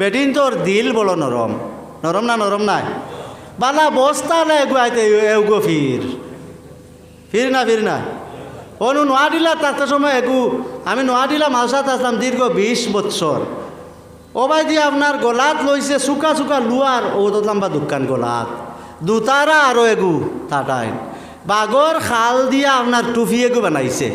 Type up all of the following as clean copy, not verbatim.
বেটিন তোর দিল বলো নরম, নরম না নরম নাই বালা বস্তা না এগুয়াইতে এগো ফির না অনু নোয়াডিলা তার সময় এগু আমি নোয়াডিলা মালসাত আসলাম দীর্ঘ 20 বছর। ওবাই দিয়ে আপনার গলাত লইছে চুকা চুকা লুয়ার ও লম্বা দোকান গলাত দুতারা আরো এগু তাটাই বাগর খাল দিয়া আপনার টুফি এগু বানাইছে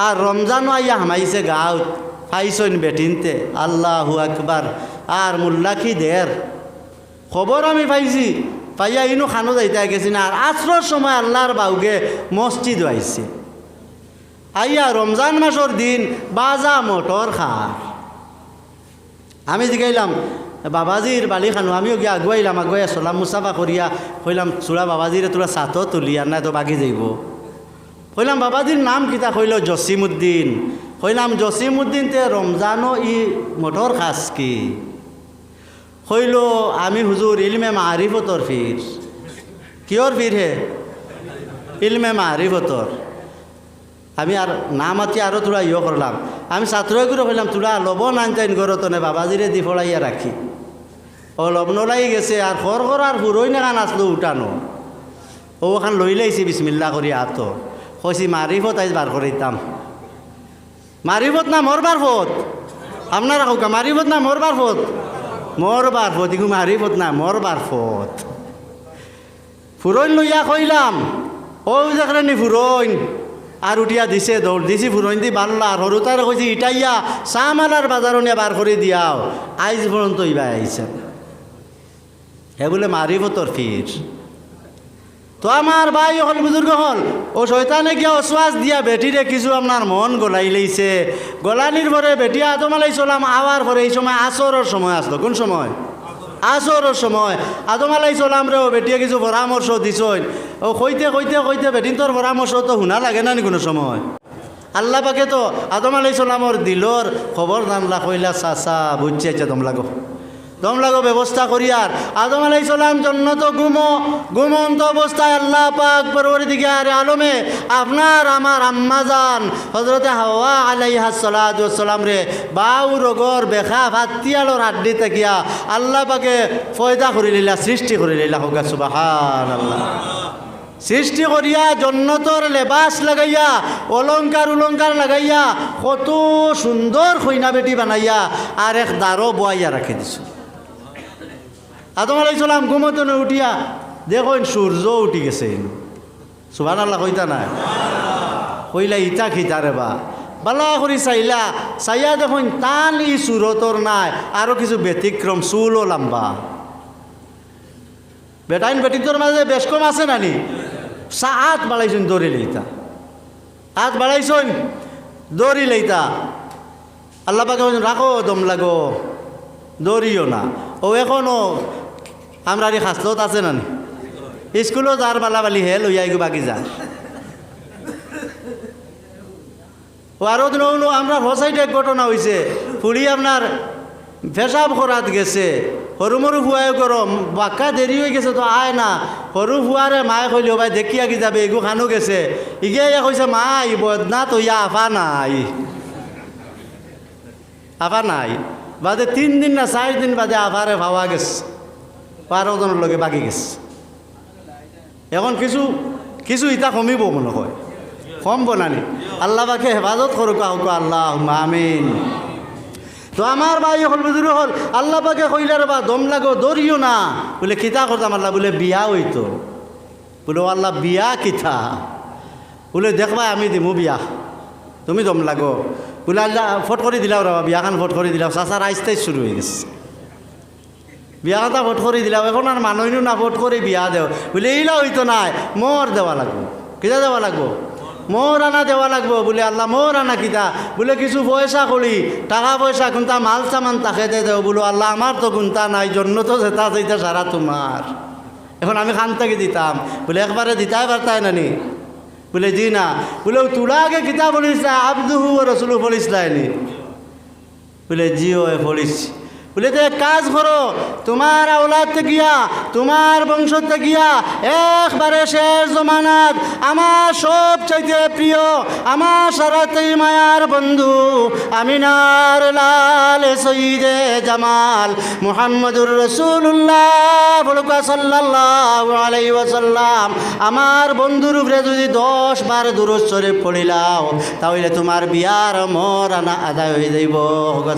আর রমজানও আইয়া হামাইছে গাঁত ফাইসইন বেটিনতে আল্লাহু আকবার আর মোল্লা কি দের খবর আমি পাইছি পাইয়া ইনু খানো যাইতে গেছি না আর আশ্রর সময় আল্লাহর বাউগে মসজিদ আইছে আইয়া রমজান মাসের দিন বাজা মোটর খার আমি জিগাইলাম বাবাজির বালি খানো আমিও গিয়ে আগুয়াইলাম আগুয়াইয়া চলাম মুসাফা করিয়া কইলাম চূড়া বাবাজিরে তোরা ছাতো তুলিয়া না তো বাগি যাইব কইলাম বাবাজির নাম কিতা কইল জসিমউদ্দিন কইলাম জসিমউদ্দিন তে রমজানও ই মোটর খাস কি কইল আমি হুজুর ইলমে মারিফতর ফির কিয়র ফির হে ইলমে মারিফতর আমি আর নাম আতি আরও তোরা ইয়ে করলাম আমি ছাত্রগুলো কইলাম তোরা লবণ আনতেন গরতনে বাবাজিরে দি ফলাইয়া রাখি ও লবণ লাই গেছে আর খর আর ফুরই না কান আসলো উঠানো ও ওখান লই লাইছি বিসমিল্লা করি আত কইছি মারিফত আইজ বার করে দিতাম মারিফত না মরবার ফত আপনারা হোকা মারিফত না মরবার ফত মরবার ফত ইগু মারিফত না মরবার ফত ফুরইন লইয়া কইলাম ও যেখানে ফুরইন আর উঠিয়া দিছে দৌড় দিছি ফুরইন দি বানলা আর হরুতার কইছি ইটাইয়া চামালার বাজারও নিয়ে বার করে দিয়াও আইজ পর্যন্ত ইবা আইছে হে বলে মারিফতর ফির তো আমার ভাই হল বুজুর্গ হল ও শয়তানে গিয়া অশ্বাস দিয়া বেটিরে কিছু আপনার মন গলাই লইছে গলানির পরে বেটিয়া আদম আলাইহিস সালাম আওয়ার পরে এই সময় আসরের সময় আসলো কোন সময় আসরের সময় আদম আলাইহিস সালাম রে ও বেটিয়া কিছু পরামর্শ দিছই ও কইতে বেটিন তোর পরামর্শ তো শুনা লাগে না নি কোনো সময় আল্লাহ পাকে তো আদম আলাইহিস সালামর দিলর খবর জানলা কইলা চাচা বুঝছে দম লাগো ব্যবস্থা করিয়ার আদম আলাইহিস সালাম জন্নত ঘুমন্ত অবস্থায় আল্লাহ পাক পরওয়ারদিগার আলমে আপনার আমার আম্মাজান হযরতে হাওয়া আলাইহাস সালাতু ওয়াস সালাম রে বাউ রোগর বেখা ফাতিয়ালোর হাড্ডি থাকিয়া আল্লাহ পাকে পয়দা করে লইলা সৃষ্টি করে লইলা হোক সুবহানাল্লাহ সৃষ্টি করিয়া জন্নতর লেবাস লাগাইয়া অলংকার লাগাইয়া কত সুন্দর কইনা বেটি বানাইয়া আর এক দারো বয়াইয়া রাখি দিছো আদম আলাইহিস সালাম ঘুমতনে উঠিয়া দেখুন সূর্য উঠি গেছে সুবহানাল্লাহ কইতা না কইলা ইটা খিতারে বালা করি চাইয়া দেখুন টান ই সুরতর নাই আরো কিছু ব্যতিক্রম চুলও লম্বা বেটির মাঝে বেশ কম আছে নানি হাত বাড়াইছেন দৌড়ি লইতা হাত বাড়াইছেন দৌড়ি লইতা আল্লাহ পাকে রাখো দম লাগো দৌড়িও না ও এখনো আমরা খাসলত আছে নানি স্কুলও যার বালাবালি হে লইয়া গো বাকি যা ও আরো দিন আমরা হোসাইটে এক ঘটনা হয়েছে ফুড়ি আপনার পেশাব করাত গেছে সরু মরু ফুয়াই গরম বাক্কা দেরি হয়ে গেছে তো আয় না সরু ফুয়ারে মায়ে কইল ভাই দেখিয়া কি যাবে এগু খানো গেছে ইগে কইছে মা বদনা তো ইয়া আফা নাই বাদে 3 দিন না 4 দিন বাদে আফারে ভাবা গেছে 12 জনের লগে বাকি গেছে এখন কিছু ইটা কমিব মনে হয় কমব নানি আল্লাহ পাকে হেফাজত করুক আল্লাহ আমিন তো আমার ভাই হল বুজুর্গ হল আল্লাহ পাকে কইলার বা দম লাগো দৌড়িও না বলে কিতা করতাম আল্লাহ বলে বিয়া হইতো বলে আল্লাহ বিয়া কিতা বলে দেখবা আমি দিমু বিয়া তুমি দম লাগো বলে আল্লাহ ফট করে দিলাও রা বিয়াখান ফট করে দিলাও চাচার আইসটাই শুরু হয়ে গেছে বিয়াখানটা ফট করে দিলাও এখন আর মানুষও না ফট করে বিয়া দেও বলে এইলা হইতো নাই মোর দেওয়া লাগবো কিতা দেওয়া লাগবো মোর আনা দেওয়া লাগবো বলে আল্লাহ মোর আনা কিতা বলে কিছু পয়সা করি টাকা পয়সা কোনটা মাল সামান তাকে দেও বলো আল্লাহ আমার তো কোনটা নাই জন্য তো যেটা যেটা সারা তোমার এখন আমি খান থেকে দিতাম বলে একবারে দিতাই পারতাই নানি বলে জি না বলে তোরা আগে কিতা বলিস আব্দুহু রাসূলুহু বলিস লাইনি বলে জিও এ বলিস বলে তো এক কাজ করো, তোমার আওলাদ গিয়া তোমার বংশ গিয়া একবারে শেষ জমানাত আমার সব চাইতে প্রিয়, আমার সারাতেই মায়ার বন্ধু আমিনার লাল সঈদে জামাল মুহাম্মদুর রাসূলুল্লাহ বলকা সাল্লাল্লাহু আলাইহি ওয়াসাল্লাম আমার বন্ধুর উপরে যদি 10 বার দুরূদ শরীফ পড়িলাও তাহলে তোমার বিয়ার মর আদায় হয়ে যাইব।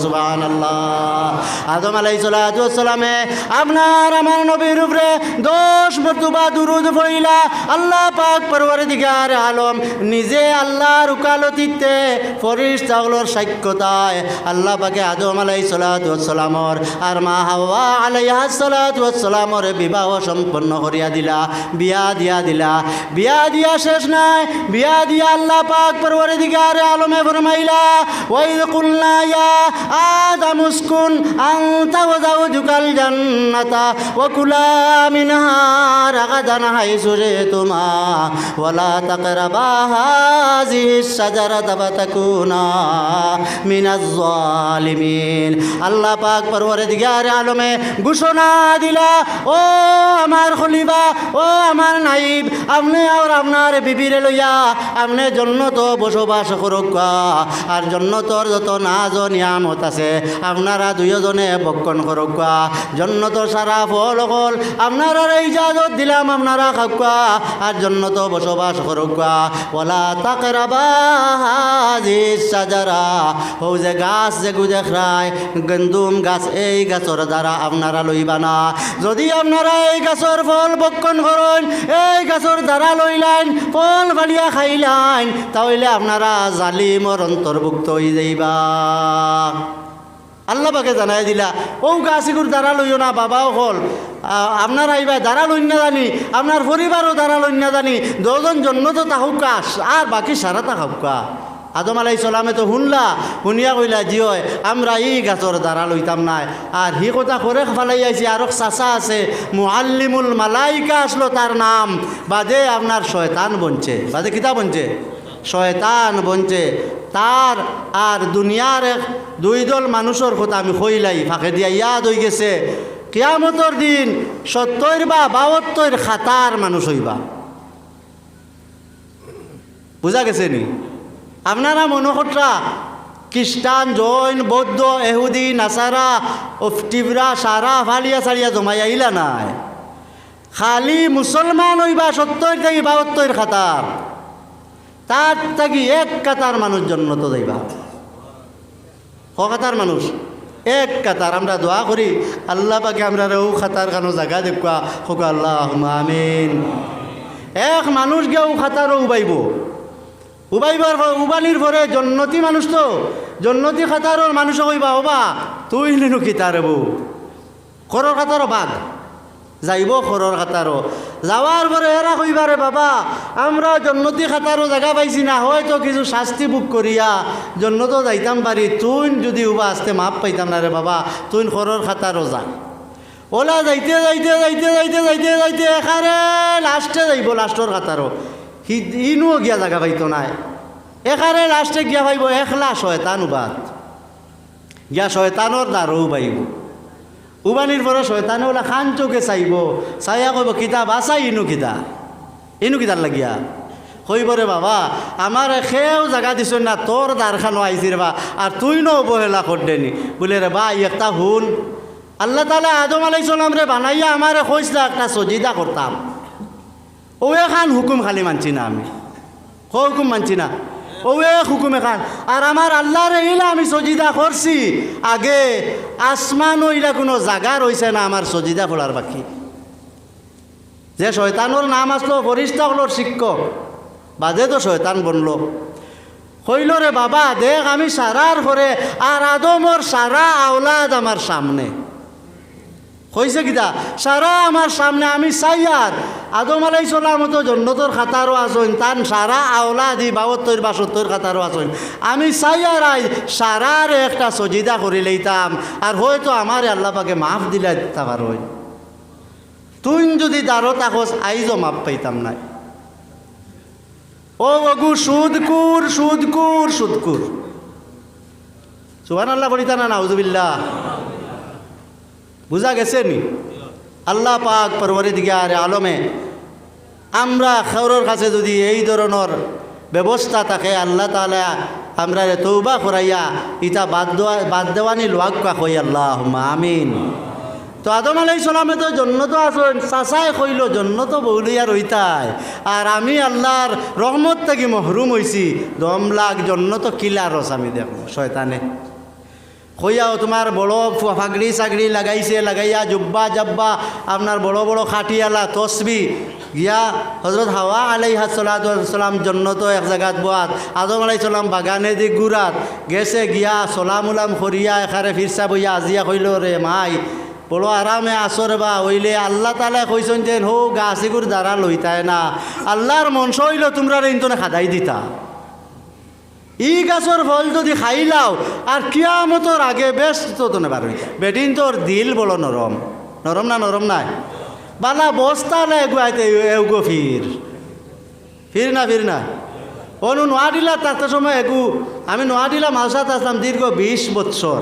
সুবহানাল্লাহ। আদম আলাইহিস সালাতু ওয়াস সালামে আপনার আমার নবীর উপরে 10 মরতবা দুরূদ পড়িলা, আল্লাহ পাক পরওয়ারদিগার আলম নিজে আল্লাহর উকালতিতে ফেরেশতাগুলোর সাক্ষ্যতায় আল্লাহ পাকে আদম আলাইহিস সালাতু ওয়াস সালামর আর মা হাওয়া আলাইহিস সালাতু ওয়াস সালামর বিবাহ সম্পন্ন করিয়া দিলা, বিয়া দিলা। বিয়া দিয়া শেষ নাই, বিয়া দিয়া আল্লাহ পাক পরওয়ারদিগার আলমে ফরমাইলা ওয়াইদ কুলনা ইয়া আদম উসকুন আনতা ওয়া যাওজুকাল জান্নাতা ওয়া কুলা মিনহা রাগাদান হাইসু শিতুমা ওয়া লা তাকরাবা হাযিহিস শাজারাতা ফাতাকুনা মিনাজ জালিমিন। আল্লাহ পাক পরওয়ারদিগার আলমে ঘোষণা দিলা, ও আমার খলিফা, ও আমার নাইব, আপনি আর আপনার বিবিরে লইয়া আপনি জন্নত বসবাস করুক, আর জন্নতর যত নাজ নিয়ামত আছে আপনারা দুইজনে ভক্ষণ করুক, জন্নত সারা ফল হল আপনারা ইজাজত দিলাম আপনারা খাওক, আর জন্নত বসবাস করুক। ওয়ালা তাকরাবা হাযিহিস শাজারা, ও যে গাছ যেগু দেখায় গন্দুম গাছ, এই গাছর দ্বারা আপনারা লইবা না। যদি আপনারা এই গাছর ফল ভক্ষণ করেন, এই গাছর দ্বারা লইলেন ফল ফালিয়া খাইলেন, তাহলে আপনারা জালিমর অন্তর্ভুক্ত হয়ে যাইবা। আল্লাহ পাকে জানাই দিলা, ও গাছিগুর দ্বারা লইও না বাবাও হল, আপনার আইবা দ্বারা লইন না জানি, আপনার পরিবারও দ্বারা লইন না জানি, 10 জন জন্য তো তাহুকা আর বাকি সারা তাহুকা। আদম আলাইহিস সালামে তো শুনিয়া কইলা জি হয় আমরা এই গাছর দ্বারা লইতাম নাই। আর হি কথা করে ফেলাই আইছি, আর চাচা আছে মুআল্লিমুল মালাইকা আসলো তার নাম, বাদে আপনার শয়তান বনছে, বাদে কিতা বনছে, শয়তান বনছে। তার আর দুনিয়ার 2 দল মানুষের কথা আমি কইলাই ফাঁকে দিয়া ইয়াদ হয়ে গেছে, কিয়ামতর দিন 70 বা 72 খাতার মানুষ হইবা। বুঝা গেছে নি? আপনারা মনোকটরা খ্রিস্টান, জৈন, বৌদ্ধ, এহুদি, নাসারা, টিবরা সারা ফালিয়া সারিয়া জমাইয়া ইলা নাই, খালি মুসলমান হইবা 70 থেকে 72 খাতার, তার থাকি 1 কাতার মানুষ জন্নত যাইবা। ক কাতার মানুষ? 1 কাতার। আমরা দোয়া করি আল্লাহ পাকে আমরা ও খাতার কানো জায়গা দেখবা, হোক আল্লাহুম্মা আমিন। 1 মানুষ গিয়ে ও খাতারও উবাইবার উবানির পরে জন্নতি মানুষ, তো জন্নতি খাতারর মানুষ কইবা হবা তুই নিনু কি তার বউ খরর খাতারও বাঘ যাইব, খরর খাতারও যাওয়ার পরে এরা কইবারে বাবা আমরা জন্নতি খাতারও জায়গা পাইছি না, হয়তো কিছু শাস্তি বুক করিয়া জন্নতও যাইতাম পারি, তুই যদি উবা আসতে মাপ পাইতাম না রে বাবা, তুই খরর খাতারও যা। ওলা যাইতে যাইতে যাইতে যাইতে যাইতে যাইতে এখানে লাস্টে যাইব, লাস্টর খাতারও ইনুও গিয়া জায়গা পাইতো নাই, এখানে লাস্টে গিয়া পাইব একলা শয়তান উবাদ গিয়া শয়তানোর দ্বারও পাইব। উবানির পরে শয়তানে ওলা খান চোখে চাইব, চাইয়া কইব কিতা বাঁচাই ইনু কিতার লাগিয়া কইবরে বাবা আমার খেয়েও জায়গা দিছ না, তোর দ্বারখানো আইসি রে বা, আর তুই ন অবহেলা করডেনি বলে রে বা একটা হুন। আল্লাহ তাআলা আদম আলাইহিস সালাম রে বানাইয়া আমারে কইছিল একটা সজিদা করতাম, ও এখান হুকুম খালি মানছি না, আমি হুকুম মানছি না, ও হুকুম এখান। আর আমার আল্লাহর এইলা আমি সজিদা করছি, আগে আসমান ওইলা কোনো জায়গা রয়েছে না আমার সজিদা পড়ার বাকি। যে শয়তানোর নাম আসলো ফরিস্তাগুলোর শিক্ষক, বাদে তো শয়তান বনলো। হইল রে বাবা দেখ আমি সারার পরে আর আদমর সারা আওলাদ আমার সামনে হয়েছে কিতা, সারা আমার সামনে আমি চাই। আর আদম আলাইহিস সালাম তো জন্নতর খাতারও আসেন, তান সারা আওলাদি 72 বা 70 খাতারও আসেন, আমি চাই আর সারার একটা সজিদা করে লইতাম, আর হয়তো আমার আল্লাহ পাকে মাফ দিলে দিতে পারো। তুই যদি দাঁড়ো তাকস আইজও মাফ পাইতাম না। ও বগু সুদকুর সুদকুর সুদকুর সুবহানাল্লাহ বলিতা না নাউজুবিল্লাহ। বুঝা গেছে নি? আল্লাহ পাক পরওয়ারদিগার আলমে আমরা খাওয়ার কাছে যদি এই ধরনের ব্যবস্থা থাকে, আল্লাহ তাআলা আমরা তৌবা করাইয়া ইটা বাদ দেওয়ানি লোয়াক্কা কই আল্লাহুম্মা আমিন। তো আদম আলাইহিস সালামে তো জন্নত আসেন, চাচাই কইল জন্নত বউলিয়া রইতায়, আর আমি আল্লাহর রহমত থেকে মহরুম হইছি, দম লাগ জন্নত কিলা রস আমি দেখো শয়তানে কইয়াও তোমার বড় ফাগড়ি সাগড়ি লাগাইয়া জুব্বা জাব্বা আপনার বড় বড় খাটিয়ালা তসবি গিয়া হজরত হাওয়া আলাইহিস সালাম জন্নত এক জায়গাত বোয়াত, আদম আলাইহিস সালাম বাগানে দি গুড়াত গেছে গিয়া সলাম উলাম করিয়া এখানে ফিরসা বইয়া আজিয়া কইল রে মাই বড় আরামে আসর বা হইলে আল্লাহ তালা কইছেন যে হো গাছিগুর দ্বারা লইতায় না, আল্লাহর মনস হইল তোমরা ইন্তনে খাদাই দিতা। ই গাছর ফল যদি খাইলাও আর কিয়ামতর আগে বেশ তো নেবার হইতা। বেটিন তোর দিল বলো নরম, নরম না নরম নাই বালা বস্তা না এগুয়াইতে এগো ফির না অনু নোয়াডিলা তার সময় এগু আমি নোয়াডিলা মালসাত আসলাম দীর্ঘ 20 বছর।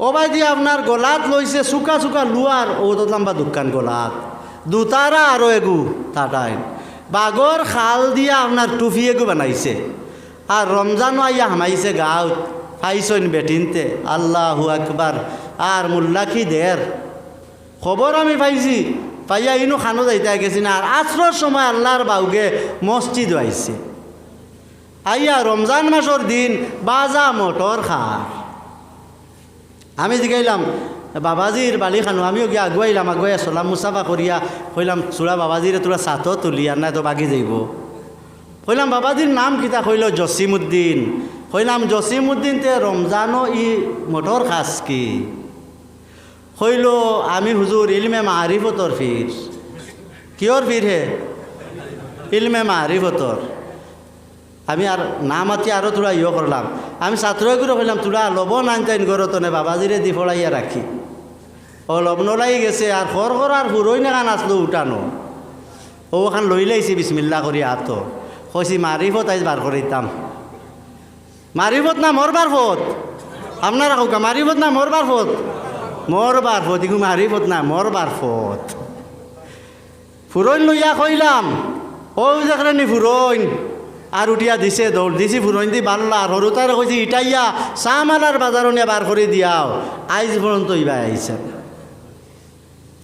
ও ভাই দিয়ে আপনার গলাত লইছে চুকা লুয়ার ও লম্বা দোকান গলাত দুতারা আরও এগু তাটাই বাগর খাল দিয়া আপনার টুফি এগু বানাইছে, আর রমজানও আইয়া হামাইছে গাঁত ফাইসইন বেটিনতে আল্লাহু আকবার। আর মুল্লাখি দের খবর আমি পাইছি, পাইয়া ইনু খানো যাইতে গেছি না। আর আসর সময় আল্লাহর বাউগে মসজিদ আইছে, আইয়া রমজান মাসের দিন বাজা মোটর খার। আমি জিগাইলাম বাবাজির বালি খানো, আমিও গিয়ে আগুয়াইলাম, আগুয়াই চলাম মুসাফা করিয়া কইলাম চূড়া বাবাজিরে তোরা ছাতো তুলি আর নাই তো বাগি যাইব। কইলাম বাবাজির নাম কিতা? কইল জসিমউদ্দিন। কইলাম জসিমউদ্দিন তে রমজানও ই মোটর খাস কি? কইল আমি হুজুর ইলমে মারিফতর ফির। কিয়র ফির হে? ইলমে মারিফতর। আমি আর নাম আতি আরও তোরা ইয়ে করলাম। আমি ছাত্রগুলো কইলাম তোরা লবণ আনতেন গরতনে বাবাজিরে দি ফড়াইয়া রাখি। ও লবণলাই গেছে আর খর আর হুরই না কান আসলো উঠানো। ও ওখান লই লাইছি বিসমিল্লা করি আত কইছি মারিফত আইজ বার করিতাম। মারিফত না মরবার ফত? আপনারা হোক মারিফত না মরবার ফত? মরবার ফত, ইগু মারিফত না মরবার ফত। ফুরইন লইয়া কইলাম ও দেখলেনি ফুরইন আর উঠিয়া দিছে দৌড় দিছি ফুরইন দি বানলা আর হরুতারে কইছি ইটাইয়া চামালার বাজারও নিয়ে বার করে দিয়াও আইজ পর্যন্ত ইবা আইছে।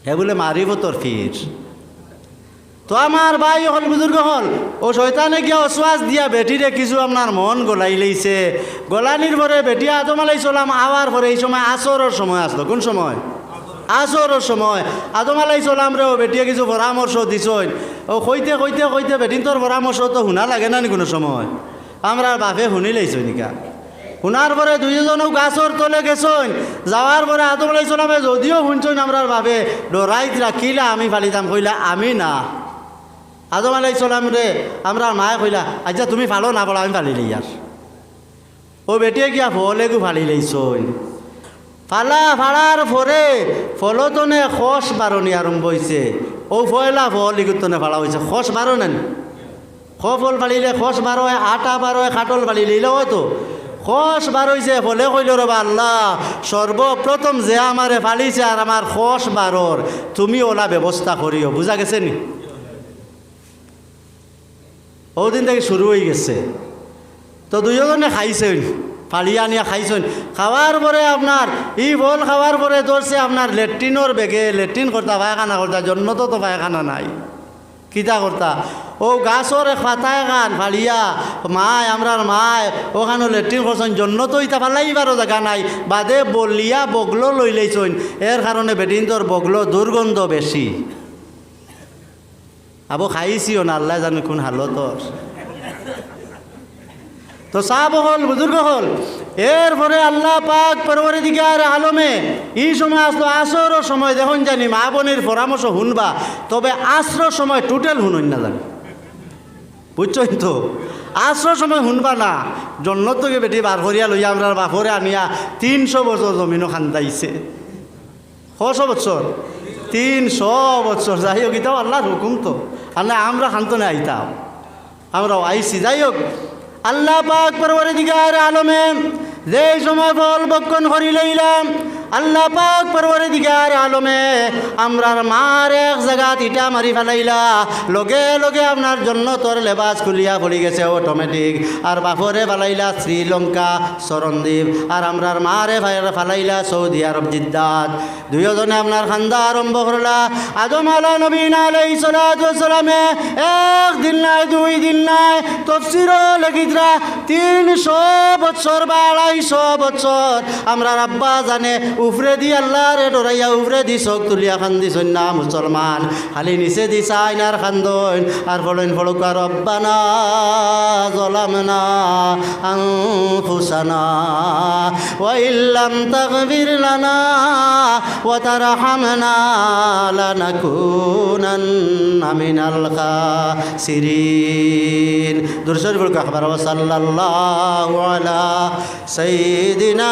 হে বলে মারিফতর ফির। তো আমার ভাই হল বুজুর্গ হল ও শয়তানে গিয়া অশ্বাস দিয়া বেটিরে কিছু আপনার মন গলাই লইছে। গলানির পরে বেটি আদম আলাইহিস সালাম আওয়ার পরে এই সময় আসরের সময় আসলো। কোন সময়? আসরের সময়। আদম আলাইহিস সালাম রে ও বেটিয়ে কিছু পরামর্শ দিছইন। ও কইতে কইতে কইতে বেটিন তোর পরামর্শ তো শুনা লাগে না নি কোনো সময়? আমরা বাপে শুনি লাইছই নিকা। শুনার পরে দুইজনও গাছর তলে গেছইন। যাওয়ার পরে আদম আলাইহিস সালামে যদিও শুনছইন আমরা বাপে ডরাইত রাখিলা আমি ফালিতাম। কইলা আমি না। আদম আলাইহিস সালাম রে আমরা মায়ে কইলা আচ্ছা তুমি ফালো না বলো আমি ফালি লই আর। ও বেটিয়ে গিয়া ফলেগু ফালি লইছইন। ফালার পরে ফলতনে খস বারণি আরম্ভ হয়েছে। ও ফয়লা ফল ইগুতনে ফালা হয়েছে। খস বারো নেন ফল ফালিলে খস বারো হয়, আটা বারো হয়, খাটল ফালিলে হয়তো খস বার হয়েছে। ফলে কইল রবা আল্লাহ সর্বপ্রথম যে আমারে ফালিছে আর আমার খস বারোর তুমি ওলা ব্যবস্থা করিও। বুঝা গেছে নি? ওদিন থেকে শুরু হয়ে গেছে। তো দুজনে খাইছেন, ফালিয়া নিয়ে খাইছেন। খাওয়ার পরে আপনার ই ফল খাওয়ার পরে ধরছে আপনার লেট্রিনের বেগে লেট্রিন করতা পায়খানা করতা। জন্ম তো পায়খানা নাই, কিতা করতা? ও গাছর পাতায় খান ফালিয়া মায় আমরার মায় ওখানে লেট্রিন করছেন। জন্য তো ইতা ফালাইবারও জায়গা নাই, বাদে বলিয়া বগলো লই লাইছেন। এর কারণে বেটিন তোর বগলো দুর্গন্ধ বেশি। আবো খাইছিও না আল্লাহ জানে কোন হালতর। তো সাহাব হল বুজুর্গ হল। এরপরে আল্লাহ পাক পরওয়ারদিগার আলমে এই সময় আসলো আসরও সময় দেখুন জানি মা বোনের পরামর্শ শুনবা, তবে আসর সময় টোটাল শুনুন না জানি। বুঝছই তো? আসর সময় শুনবা না। জন্নত থেকে বেটি বার করিয়া লইয়া আমরা বাপরে আনিয়া 300 বছর জমিনও খান্দাইছে। 100 বছর 300 বছর যাই হোক, এটাও আল্লাহর হুকুম। তো আল্লাহ আমরা খান্তনে আইতাম, আমরাও আইসি। যাই হোক আল্লাহ পাক পরওয়ারদিগার আলমে যে সময় ফল বক্ষণ করি লইলাম আল্লাহ পাক পরওয়ারদিগার আলমে আমরার মার এক জায়গাত ইটা মারি ফেলাইলা লগে লগে আপনার জন্য তোর লেবাস খুলিয়া পড়ি গেছে অটোমেটিক আর বাপরে ফেলাইলা শ্রীলঙ্কা চরণদ্বীপ আর আমরার মারে ফেলাইলা সৌদি আরব জিদ্দাত দুইজনে আপনার খান্দা আরম্ভ করলা আদম আলা নবীন আলাইহিস সালাতু ওয়াস সালামে একদিন নাই দুই দিন নাই তফসিরও লেখিতরা 300 বছর বা 250 বছর আমরা আব্বা জানে উফরে দি আল্লাহরে ডরাইয়া উফরে দি চোখ তুলিয়া খান্দিছন না মুসলমান খালি নিচে দি চাইন আর খান্দন আর ফলন ফলক আর রব্বানা জলামনা আনফুসানা ওয়া ইল্লাম তাগফির লানা ওয়া তারহামনা লানাকুনান্না মিনাল খাসিরিন দুরুদ শরীফ পড়ো সাল্লাল্লাহু আলা সাইয়্যিদিনা